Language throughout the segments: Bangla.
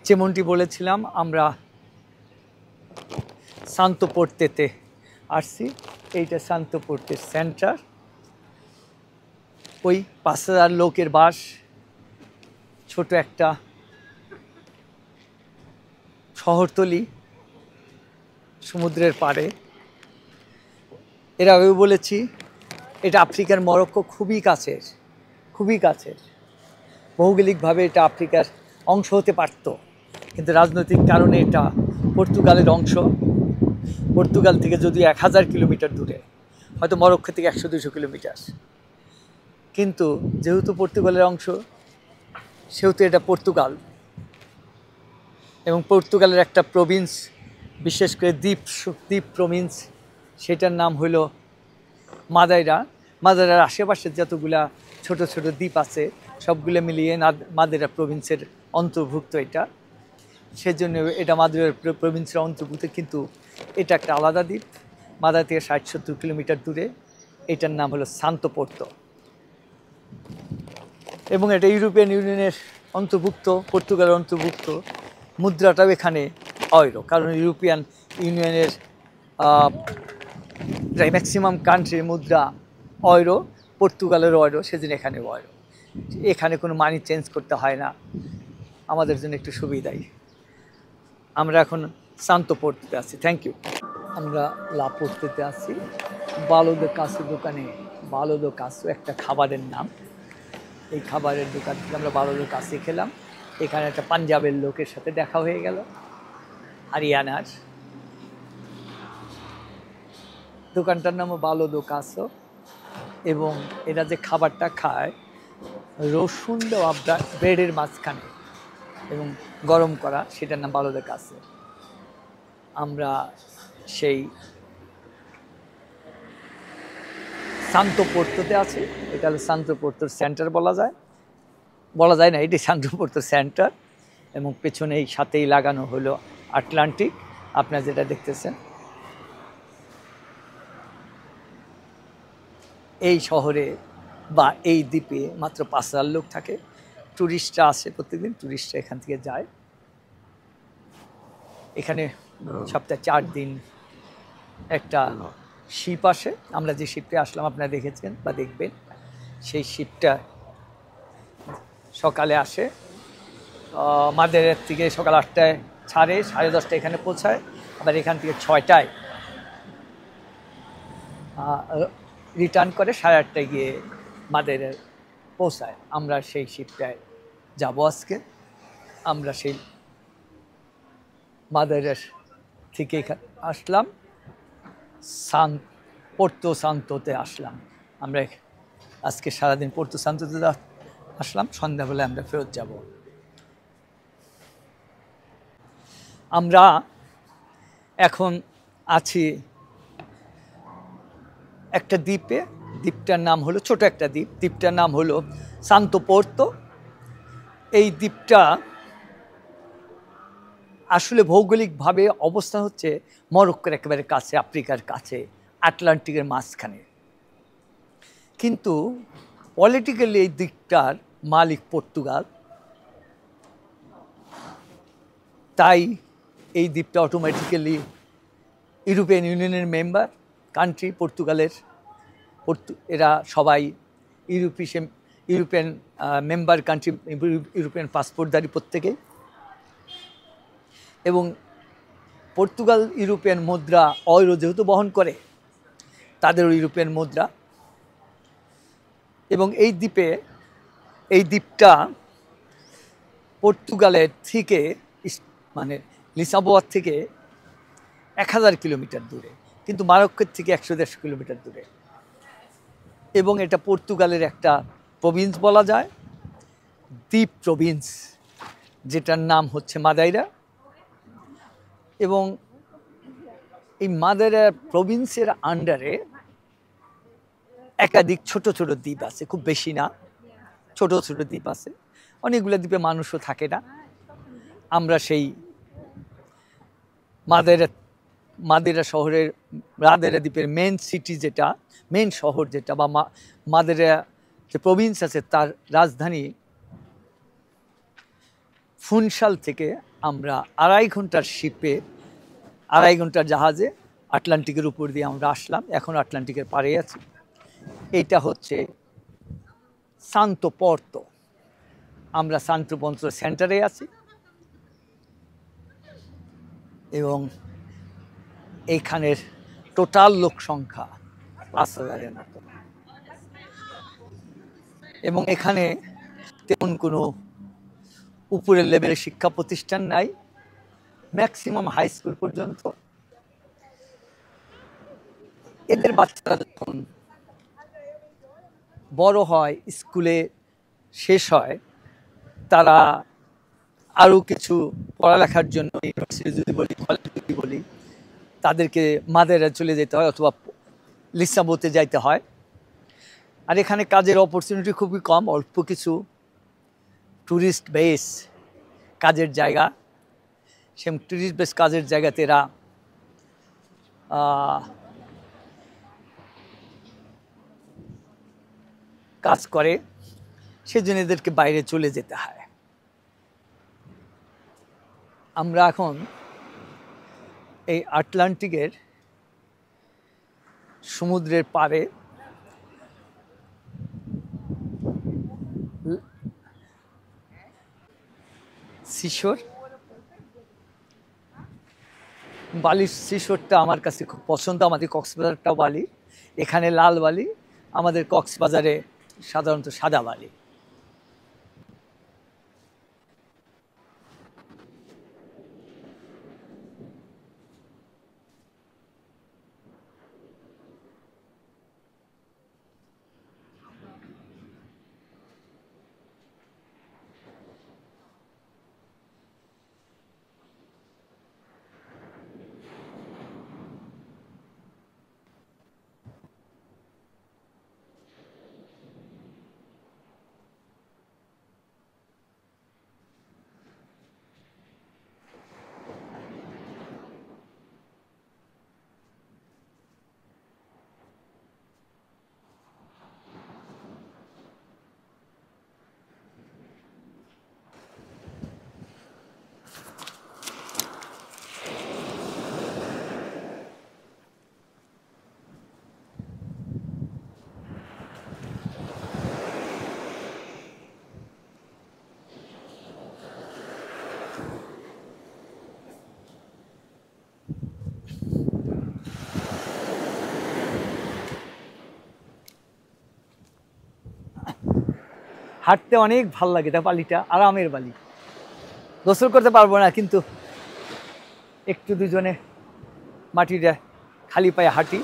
যেমনটি বলেছিলাম আমরা সান্তো পোর্তেতে আসছি। এইটা সান্তো পোর্তের সেন্টার। ওই ৫,০০০ লোকের বাস, ছোট একটা শহরতলি সমুদ্রের পাড়ে। এর আগেও বলেছি এটা আফ্রিকার মরক্কো খুবই কাছের, খুবই কাছের। ভৌগোলিকভাবে এটা আফ্রিকার অংশ হতে পারত, কিন্তু রাজনৈতিক কারণে এটা পর্তুগালের অংশ। পর্তুগাল থেকে যদিও ১,০০০ কিলোমিটার দূরে, হয়তো মরক্কো থেকে ১০০-২০০ কিলোমিটার, কিন্তু যেহেতু পর্তুগালের অংশ সেহেতু এটা পর্তুগাল। এবং পর্তুগালের একটা প্রভিন্স, বিশেষ করে দ্বীপ প্রভিন্স, সেটার নাম হইল মাদাইরা। মাদাইরার আশেপাশের যতগুলা ছোট ছোট দ্বীপ আছে সবগুলো মিলিয়ে মাদাইরা প্রভিন্সের অন্তর্ভুক্ত এটা। সেজন্য এটা মাদাইরা প্রভিন্সের অন্তর্ভুক্ত, কিন্তু এটা একটা আলাদা দ্বীপ, মাদাইরা থেকে ৬০-৭০ কিলোমিটার দূরে। এটার নাম হলো সান্তো পোর্তো। এবং এটা ইউরোপিয়ান ইউনিয়নের অন্তর্ভুক্ত, পর্তুগালের অন্তর্ভুক্ত। মুদ্রাটাও এখানে ইউরো, কারণ ইউরোপিয়ান ইউনিয়নের প্রায় ম্যাক্সিমাম কান্ট্রির মুদ্রা ইউরো, পর্তুগালের ইউরো, সেজন্য এখানে ইউরো। এখানে কোনো মানি চেঞ্জ করতে হয় না, আমাদের জন্য একটু সুবিধাই। আমরা এখন সান্তো পোর্তেতে আছি। Thank you. আমরা লা পোর্তেতে আছি। বালো দো কাসো দোকানে, বালো দো কাসো একটা খাবারের নাম। এই খাবারের দোকান থেকে আমরা বালো দো কাসো খেলাম। এখানে একটা পাঞ্জাবের লোকের সাথে দেখা হয়ে গেল, হরিয়ানার। দোকানটার নাম বালো দো কাসো। এবং এরা যে খাবারটা খায়, রসুন দেওয়া ব্রেডের মাঝখানে এবং গরম করা, সেটার নাম বালো দো কাসো। আমরা সেই সান্তো পোর্তোতে আছি। এটা হলো সান্তো পোর্তোর সেন্টার বলা যায় না, এটি সান্তো পোর্তোর সেন্টার। এবং পেছনেই সাথেই লাগানো হলো আটলান্টিক, আপনারা যেটা দেখতেছেন। এই শহরে বা এই দ্বীপে মাত্র ৫,০০০ লোক থাকে। ট্যুরিস্টরা আসে প্রত্যেকদিন, ট্যুরিস্টরা এখান থেকে যায়। এখানে সপ্তাহে ৪ দিন একটা শিপ আসে। আমরা যে শিপটা আসলাম আপনারা দেখেছেন বা দেখবেন, সেই শিপটা সকালে আসে মাদাইরার থেকে। সকাল ৮টায় ছাড়ে, 10:30 এখানে পৌঁছায়। আবার এখান থেকে 6টায় রিটার্ন করে, 8:30টায় গিয়ে মাদাইরায় পৌঁছায়। আমরা সেই শিপটায় যাব আজকে। আমরা সেই মাদাইরার থেকে আসলাম, পোর্তো সান্তোতে আসলাম। আমরা আজকে সারাদিন পোর্তো সান্তোতে আসলাম, সন্ধ্যাবেলায় আমরা ফেরত যাব। আমরা এখন আছি একটা দ্বীপে। দ্বীপটার নাম হলো, ছোট একটা দ্বীপ, দ্বীপটার নাম হলো সান্তো পোর্তো। এই দ্বীপটা আসলে ভৌগোলিকভাবে অবস্থান হচ্ছে মরক্কোর একেবারে কাছে, আফ্রিকার কাছে, আটলান্টিকের মাঝখানে। কিন্তু পলিটিক্যালি এই দ্বীপটার মালিক পর্তুগাল, তাই এই দ্বীপটা অটোমেটিক্যালি ইউরোপিয়ান ইউনিয়নের মেম্বার কান্ট্রি। পর্তুগালের এরা সবাই ইউরোপিয়ান মেম্বার কান্ট্রি, ইউরোপিয়ান পাসপোর্টধারী প্রত্যেকেই। এবং পর্তুগাল ইউরোপিয়ান মুদ্রা ইউরো যেহেতু বহন করে, তাদেরও ইউরোপিয়ান মুদ্রা। এবং এই দ্বীপটা পর্তুগালের থেকে, মানে লিসবন থেকে ১,০০০ কিলোমিটার দূরে, কিন্তু মরক্কোর থেকে ১০০-১৫০ কিলোমিটার দূরে। এবং এটা পর্তুগালের একটা প্রভিন্স বলা যায়, দ্বীপ প্রভিন্স, যেটার নাম হচ্ছে মাদাইরা। এবং এই মাদাইরা প্রভিন্সের আন্ডারে একাধিক ছোট ছোট দ্বীপ আছে, খুব বেশি না, ছোট ছোট দ্বীপ আছে। অনেকগুলো দ্বীপে মানুষও থাকে না। আমরা সেই মাদাইরা শহরের, মাদাইরা দ্বীপের মেন সিটি যেটা, মেন শহর যেটা, বা মাদাইরা যে প্রভিন্স আছে, তার রাজধানী ফুনশাল থেকে আমরা 2.5 ঘন্টার শিপে, 2.5 ঘন্টার জাহাজে আটলান্টিকের উপর দিয়ে আমরা আসলাম। এখন আটলান্টিকের পাড়ে আছি। এইটা হচ্ছে সান্তো পর্তো। আমরা সান্তো পর্তো সেন্টারে আছি এবং এইখানের টোটাল লোক সংখ্যা 5,000-এর মতো। এবং এখানে তেমন কোনো উপরের লেভেলের শিক্ষা প্রতিষ্ঠান নাই, ম্যাক্সিমাম হাই স্কুল পর্যন্ত। এদের বাচ্চারা যখন বড় হয়, স্কুলে শেষ হয়, তারা আরও কিছু পড়ালেখার জন্য ইউনিভার্সিটি যদি বলি, কলেজ যদি বলি, তাদেরকে মাদেরা চলে যেতে হয় অথবা লিসাবোতে যাইতে হয়। আর এখানে কাজের অপরচুনিটি খুবই কম, অল্প কিছু ট্যুরিস্ট বেস কাজের জায়গা। সে ট্যুরিস্ট বেস কাজের জায়গাতে এরা কাজ করে, সেজন্য এদেরকে বাইরে চলে যেতে হয়। আমরা এখন এই আটলান্টিকের সমুদ্রের পাড়ে সিশোর, বালির সিশোরটা আমার কাছে খুব পছন্দ। আমাদের কক্সবাজারটাও বালি, এখানে লাল বালি, আমাদের কক্সবাজারে সাধারণত সাদা বালি। হাঁটতে অনেক ভাল লাগে, তা বালিটা আরামের বালি। গোসল করতে পারবো না, কিন্তু একটু দুজনে মাটিটা খালি পায়ে হাঁটি।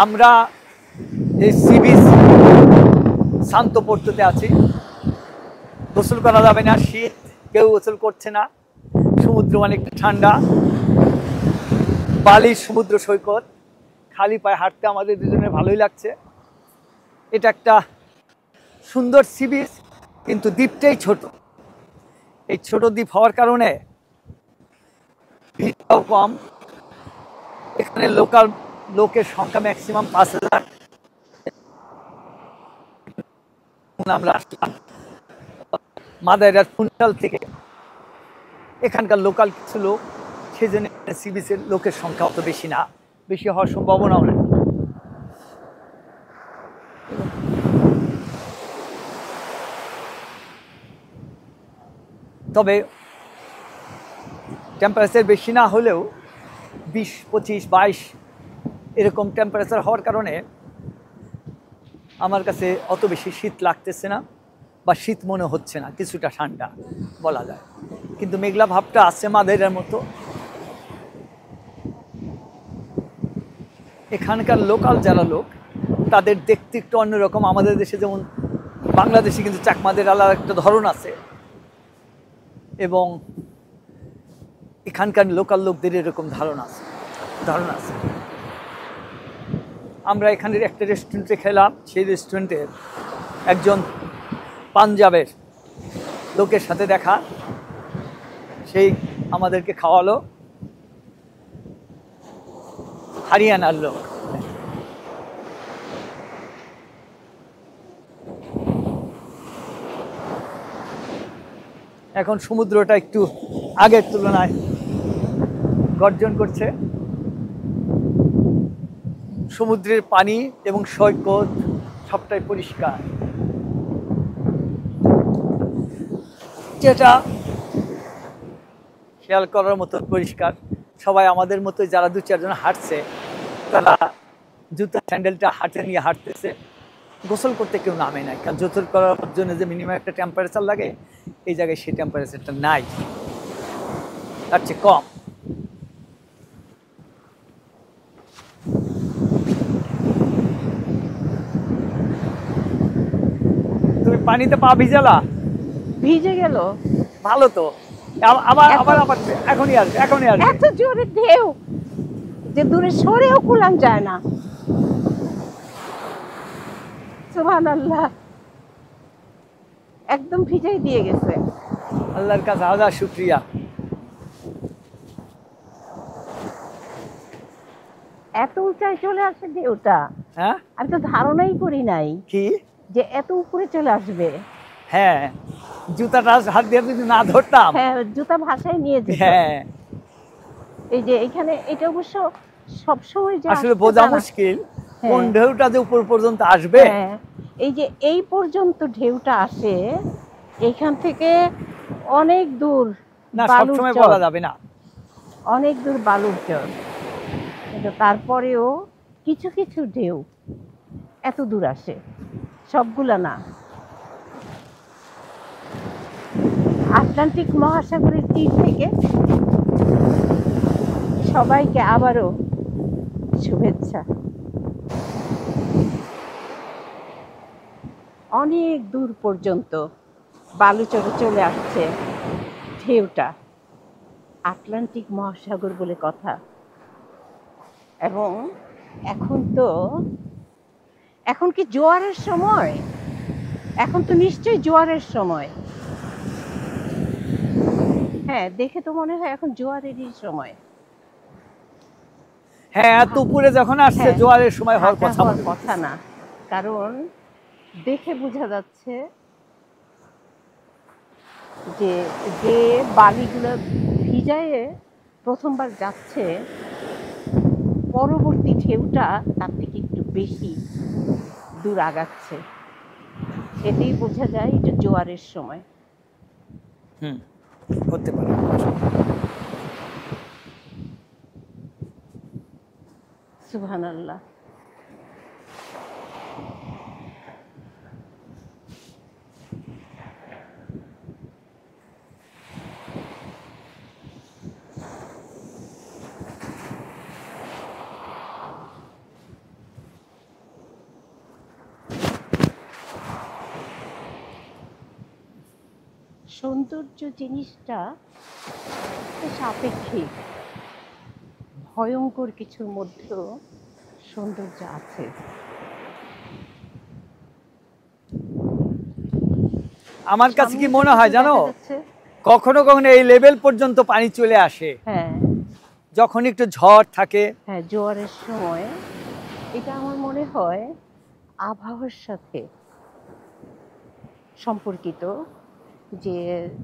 আমরা এই সি বিচ সান্তো পর্তোতে আছি। গোসল করা যাবে না, শীত, কেউ গোসল করছে না। সমুদ্র অনেক ঠান্ডা, বালির সমুদ্র সৈকত, খালি পায়ে হাঁটতে আমাদের দুজনের ভালোই লাগছে। এটা একটা সুন্দর সি বিচ, কিন্তু দ্বীপটাই ছোট। এই ছোট দ্বীপ হওয়ার কারণে ভিড়টাও কম। এখানে লোকাল লোকের সংখ্যা ম্যাক্সিমাম 5,000। আমরা আসলাম মাদাইরার ফুনচাল থেকে, এখানকার লোকাল কিছু লোক, সেজন্য সি বিচের লোকের সংখ্যা অত বেশি না, বেশি হওয়ার সম্ভাবনাও নেই। তবে টেম্পারেচার বেশি না হলেও 20, 25, 22 এরকম টেম্পারেচার হওয়ার কারণে আমার কাছে অত বেশি শীত লাগতেছে না, বা শীত মনে হচ্ছে না, কিছুটা ঠান্ডা বলা যায়। কিন্তু মেঘলা ভাবটা আছে মাদাইরার মতো। এখানকার লোকাল যারা লোক, তাদের দেখতে একটু অন্যরকম। আমাদের দেশে যেমন বাংলাদেশে কিন্তু চাকমাদের আলাদা একটা ধরন আছে, এবং এখানকার লোকাল লোকদের এরকম ধারণা আছে। আমরা এখানের একটা রেস্টুরেন্টে খেলাম। সেই রেস্টুরেন্টের একজন পাঞ্জাবের লোকের সাথে দেখা, সেই আমাদেরকে খাওয়ালো। হরিয়ানার লোক। এখন সমুদ্রটা একটু আগের তুলনায় গর্জন করছে। সমুদ্রের পানি এবং সৈকত সবটাই পরিষ্কার, যেটা খেয়াল করার মতো পরিষ্কার। সবাই আমাদের মতো যারা 2-4 জন হাঁটছে, তারা জুতা স্যান্ডেলটা হাতে নিয়ে হাঁটতেছে। গোসল করতে কেউ নামে নাই, কারণ গোসল করার জন্য যে মিনিমাম একটা টেম্পারেচার লাগে, এই জায়গায় সেই টেম্পারেচারটা নাই, তার চেয়ে কম। তুমি পানিতে পা ভিজালা? ভিজে গেল। ভালো তো, আবার আবার আবার এখনই আসবে, এখনই আসবে। এত জোরে ঢেউ যে দূরে সরেও কুলান যায় না। সুবহানাল্লাহ, একদম ভিজাই দিয়ে গেছে। আল্লাহর কাছে হাজার শুকরিয়া। এত উঁচায় চলে আসে ঢেউটা, হ্যাঁ, আমি তো ধারণাই করি নাই কি? যে এত উপরে চলে আসবে। হ্যাঁ, জুতাটা হাত দিয়ে যদি না ধরতাম। হ্যাঁ, জুতা ভাষায় নিয়ে যেত। হ্যাঁ, এই যে এখানে এটা অবশ্য সবসময় যে আসলে আসতে বোঝা তা না। মুশকিল কোন হ্যাঁ। ঢেউটা যে উপর পর্যন্ত আসবে। হ্যাঁ, এই যে এই পর্যন্ত ঢেউটা আসে, এখান থেকে অনেক দূর না, বালুর সবসময় চর, বলা যাবে না। অনেক দূর বালুর চর, কিন্তু তারপরেও কিছু কিছু ঢেউ এত দূর আসে, সবগুলা না। আটলান্টিক মহাসাগরের তীর থেকে সবাইকে আবারও শুভেচ্ছা। অনেক দূর পর্যন্ত বালুচরে চলে আসছে ঢেউটা, আটলান্টিক মহাসাগর বলে কথা। এবং এখন কি জোয়ারের সময়? এখন তো নিশ্চয়ই জোয়ারের সময়। হ্যাঁ, দেখে তো মনে হয় এখন জোয়ারেরই সময়। হ্যাঁ, এত উপরে যখন আসছে, হ্যাঁ, জোয়ারের সময় হওয়ার ভাটা কথা হওয়ার মনে কথা না, কারণ দেখে বোঝা যাচ্ছে যে যে বালিগুলো ভিজায়ে প্রথমবার যাচ্ছে, পরবর্তী ঢেউটা তার থেকে একটু বেশি দূর আগাচ্ছে। এতেই বোঝা যায় এটা জোয়ারের সময়। হুম, হতে পারে। সুবহানাল্লাহ। সৌন্দর্য জিনিসটা বেশ আপেক্ষিক। ভয়ঙ্কর কিছুর মধ্যেও সৌন্দর্য আছে। আমার কাছে কি সামনে মনে হয় যেটুকু জানো, দেখা যাচ্ছে, কখনো কখনো এই লেভেল পর্যন্ত পানি চলে আসে হ্যাঁ যখন একটু ঝড় থাকে। হ্যাঁ, জোয়ারের সময়। এটা আমার মনে হয় আবহাওয়ার সাথে সম্পর্কিত, যে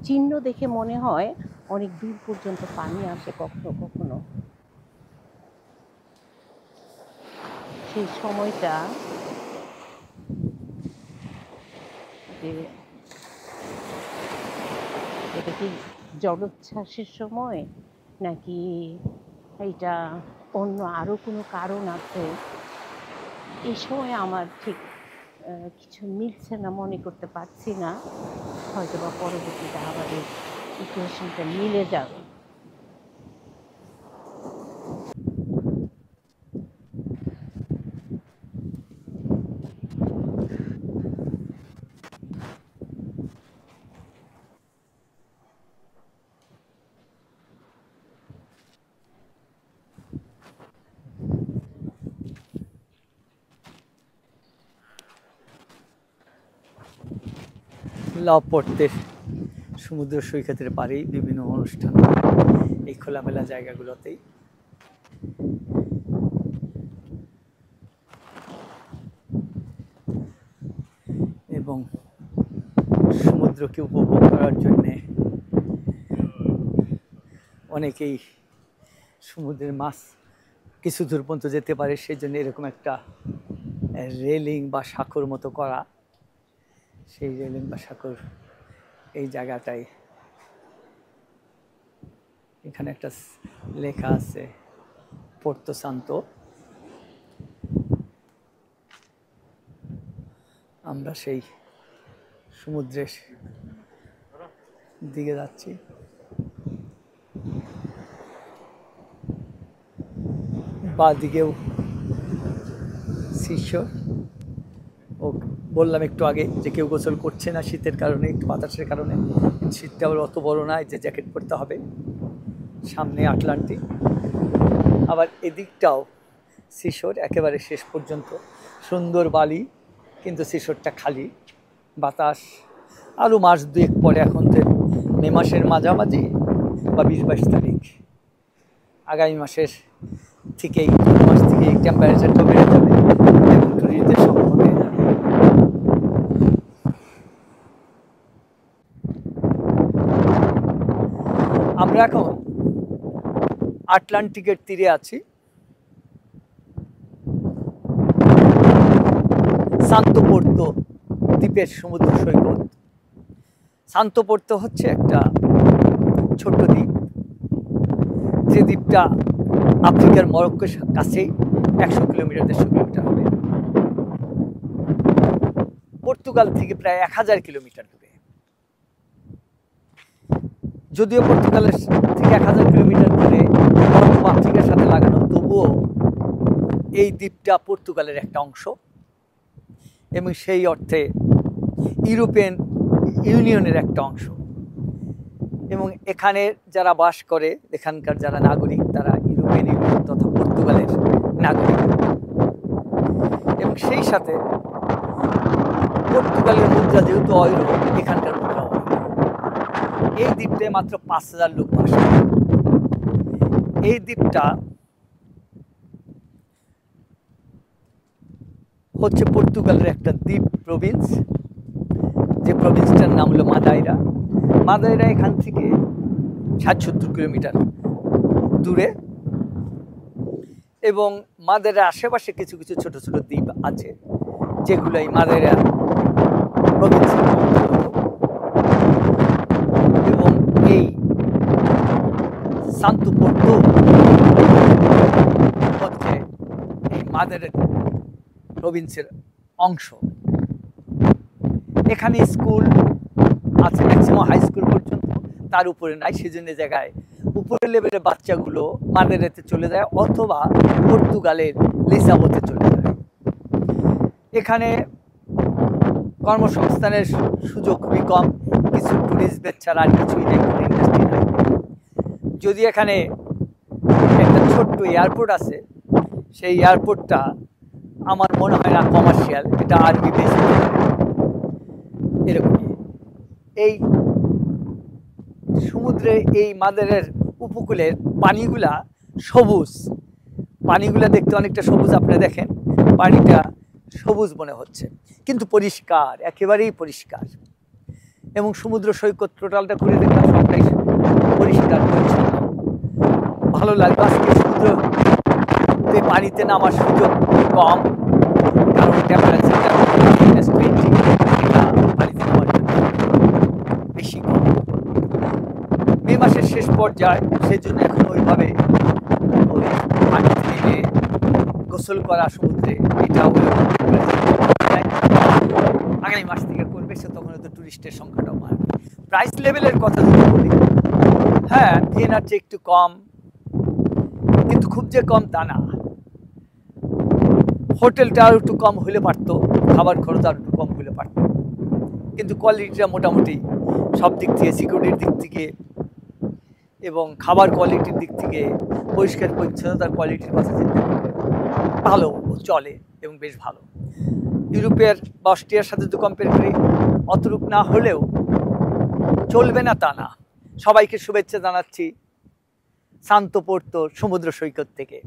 চিহ্ন দেখে মনে হয় অনেক দূর পর্যন্ত পানি আসে কখনো কখনো। সেই সময়টা যে এটা কি জলোচ্ছ্বাসের সময়, নাকি এটা অন্য আরো কোনো কারণ আছে, এই সময় আমার ঠিক কিছু মিলছে না, মনে করতে পারছি না। হয়তো বা পরবর্তীতে আবার এই ইকুয়েশনটা মিলে যাবে। লাভ পড়তে সমুদ্র সৈকতের পাড়েই বিভিন্ন অনুষ্ঠান এই খোলামেলা জায়গাগুলোতেই। এবং সমুদ্রকে উপভোগ করার জন্যে অনেকেই সমুদ্রের মাছ কিছু দূর পর্যন্ত যেতে পারে, সেই জন্য এরকম একটা রেলিং বা সাঁকোর মতো করা। সেই রেলিং বা সাঁকোর এই জায়গাটায় এখানে একটা লেখা আছে পোর্তো সান্তো। আমরা সেই সমুদ্রের দিকে যাচ্ছি। বাঁ দিকেও শিষ্য। ও বললাম একটু আগে যে কেউ গোসল করছে না শীতের কারণে, একটু বাতাসের কারণে। শীতটা আবার অত বড় নয় যে জ্যাকেট পরতে হবে। সামনে আটলান্টিক, আবার এদিকটাও শিশোর একেবারে শেষ পর্যন্ত সুন্দর বালি, কিন্তু শিশোরটা খালি। বাতাস আরও মাস দুয়েক পরে, এখন তো মে মাসের মাঝামাঝি বা 20-22 তারিখ, আগামী মাসের থেকেই মাস থেকেই টেম্পারেচারটা বেড়ে যাবে এবং টুরিস্টদের সংখ্যা বেড়ে যাবে। আমরা এখন আটলান্টিকের তীরে আছি। সান্তো পোর্তো দ্বীপের সমুদ্র সৈকত। সান্তো পোর্তো হচ্ছে একটা ছোট্ট দ্বীপ, যে দ্বীপটা আফ্রিকার মরক্কোর কাছেই 100 কিলোমিটার 150 কিলোমিটার হবে। পর্তুগাল থেকে প্রায় 1000 কিলোমিটার দূরে। যদিও পর্তুগালের থেকে 1000 কিলোমিটার দূরে মরক্কো আফ্রিকার সাথে লাগানো, তবুও এই দ্বীপটা পর্তুগালের একটা অংশ এবং সেই অর্থে ইউরোপিয়ান ইউনিয়নের একটা অংশ। এবং এখানে যারা বাস করে, এখানকার যারা নাগরিক, তারা ইউরোপিয়ান ইউনিয়ন তথা পর্তুগালের নাগরিক। এবং সেই সাথে পর্তুগালের মুদ্রা যেহেতু ইউরো, এখানকার মুদ্রা ইউরো। এই দ্বীপটায় মাত্র 5000 লোক বাস করে। এই দ্বীপটা হচ্ছে পর্তুগালের একটা দ্বীপ প্রভিন্স, যে প্রভিন্সটার নাম হলো মাদাইরা। মাদাইরা এখান থেকে 60-70 কিলোমিটার দূরে, এবং মাদাইরার আশেপাশে কিছু কিছু ছোট ছোট দ্বীপ আছে, যেগুলো এই মাদাইরা প্রভিন্সের অন্তর্গত। এবং এই সান্তো পোর্তো হচ্ছে এই মাদাইরা প্রভিন্সের অংশ। এখানে স্কুল আছে ম্যাক্সিমাম হাই স্কুল পর্যন্ত, তার উপরে নাই। সেজন্য জায়গায় উপরের লেভেলের বাচ্চাগুলো মাদাইরাতে চলে যায় অথবা পর্তুগালের লিসাবোতে চলে যায়। এখানে কর্মসংস্থানের সুযোগ খুবই কম, কিছু ট্যুরিস্টদের ছাড়া আর কিছুই নেই, কোনো ইন্ডাস্ট্রি নাই। যদি এখানে একটা ছোট্ট এয়ারপোর্ট আছে, সেই এয়ারপোর্টটা আমার মনে হয় না কমার্শিয়াল, এটা আর্মি বেস এরকমই। এই সমুদ্রে এই মাদাইরার উপকূলের পানিগুলা সবুজ, পানিগুলা দেখতে অনেকটা সবুজ। আপনি দেখেন পানিটা সবুজ মনে হচ্ছে, কিন্তু পরিষ্কার, একেবারেই পরিষ্কার। এবং সমুদ্র সৈকত টোটালটা ঘুরে দেখলাম, সবটাই পরিষ্কার পরিচ্ছন্ন, ভালো লাগলো। আজকে সমুদ্রে পানিতে নামার সুযোগ কম, কারণ টেম্পারেচারটা পানিতে নামার জন্য বেশি কম। মে মাসের শেষ পর্যায়ে, সেজন্য এখন ওইভাবে ওই পানিতে নেমে গোসল করা সমুদ্রে, এটাও আগামী মাস থেকে করবে, সে তখন হয়তো টুরিস্টের সংখ্যাটাও বাড়বে। প্রাইস লেভেলের কথা যদি বলি, হ্যাঁ ভিয়েনার চেয়ে একটু কম, কিন্তু খুব যে কম তা না। হোটেলটা আরও একটু কম হলে পারতো, খাবার খরচ আর একটু কম হলে পারতো, কিন্তু কোয়ালিটিটা মোটামুটি সব দিক থেকে, সিকিউরিটির দিক থেকে এবং খাবার কোয়ালিটির দিক থেকে, পরিষ্কার পরিচ্ছন্নতার কোয়ালিটির কথা চিন্তা করলে ভালো চলে এবং বেশ ভালো। ইউরোপের বা অস্ট্রিয়ার সাথে যদি কম্পেয়ার করি, অতরূপ না হলেও চলবে না তা না। সবাইকে শুভেচ্ছা জানাচ্ছি সান্তো পোর্তো সমুদ্র সৈকত থেকে।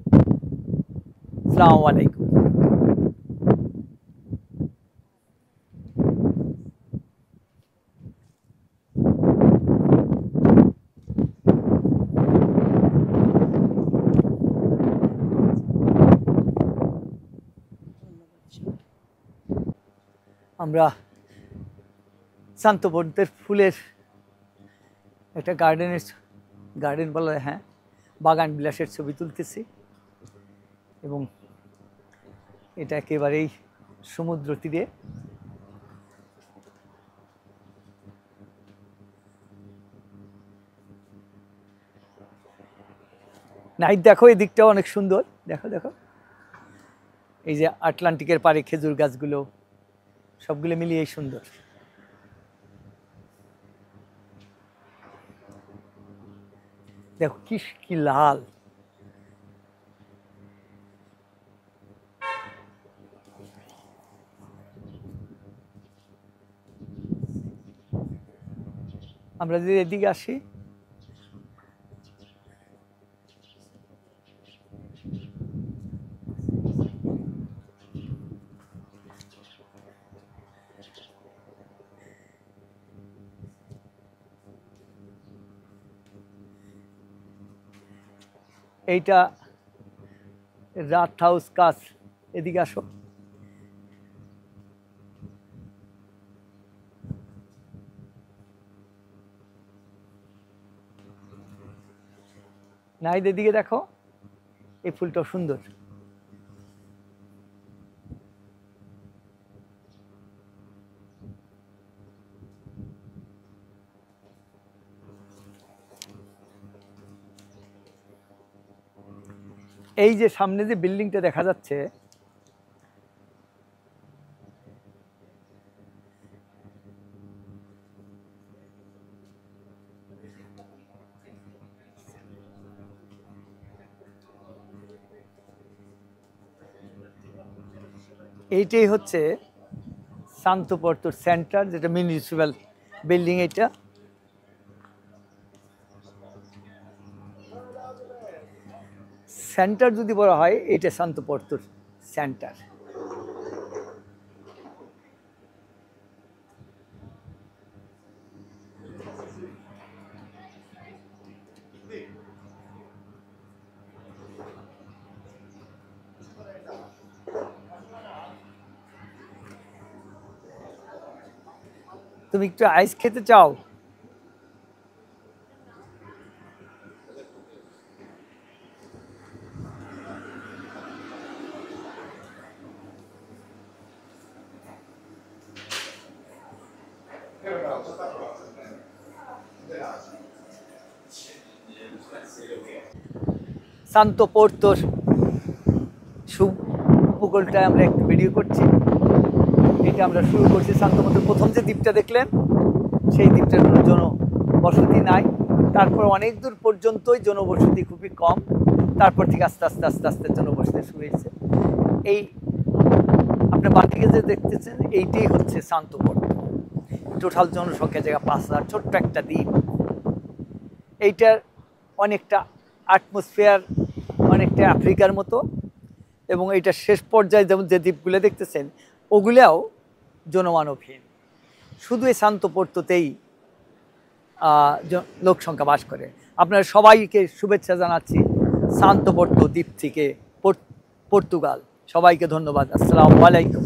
আসসালামু আলাইকুম। আমরা শান্তপদ্মের ফুলের একটা গার্ডেন বলা হয়, হ্যাঁ, বাগান বিলাসের ছবি তুলতেছি এবং এটা একেবারেই সমুদ্র তীরে। নাইট দেখো, এই দিকটাও অনেক সুন্দর, দেখো দেখো, এই যে আটলান্টিকের পাড়ে খেজুর গাছগুলো সবগুলো মিলিয়ে সুন্দর। দেখো কি লাল, আমরা যদি এদিকে আসি, এইটা রাত হাউস কাজ, এদিকে আসো। নাহিদ এদিকে দেখো, এই ফুলটাও সুন্দর। এই যে সামনে যে বিল্ডিংটা দেখা যাচ্ছে, এইটাই হচ্ছে শান্তপর্তর সেন্টার, যেটা মিউনিসিপ্যাল বিল্ডিং। এটা সেন্টার যদি বলা হয়, এটা শান্তপর্তর সেন্টার। তুমি একটু আইস খেতে চাও? শান্তপর্তর উপকূলটায় আমরা একটু ভিডিও করছি। এটা আমরা শুরু করছি শান্তপর্তর প্রথম যে দ্বীপটা দেখলেন, সেই দ্বীপটার কোনো জনবসতি নাই। তারপর অনেক দূর পর্যন্তই জনবসতি খুবই কম, তারপর থেকে আস্তে আস্তে আস্তে আস্তে জনবসতি শুরু হয়েছে। এই আপনি বাকিকে যে দেখতেছেন, এইটাই হচ্ছে শান্তপর্ত। টোটাল জনসংখ্যা জায়গা 5,000, ছোট্ট একটা দ্বীপ। এইটার অনেকটা অ্যাটমসফিয়ার অনেকটা আফ্রিকার মতো, এবং এইটা শেষ পর্যায়ে যেমন যে দ্বীপগুলো দেখতেছেন, ওগুলাও জনমানবহীন। শুধু এই শান্তপর্ততেই লোক সংখ্যা বাস করে। আপনারা সবাইকে শুভেচ্ছা জানাচ্ছি শান্তপর্ত দ্বীপ থেকে, পর্তুগাল। সবাইকে ধন্যবাদ। আসসালামু আলাইকুম।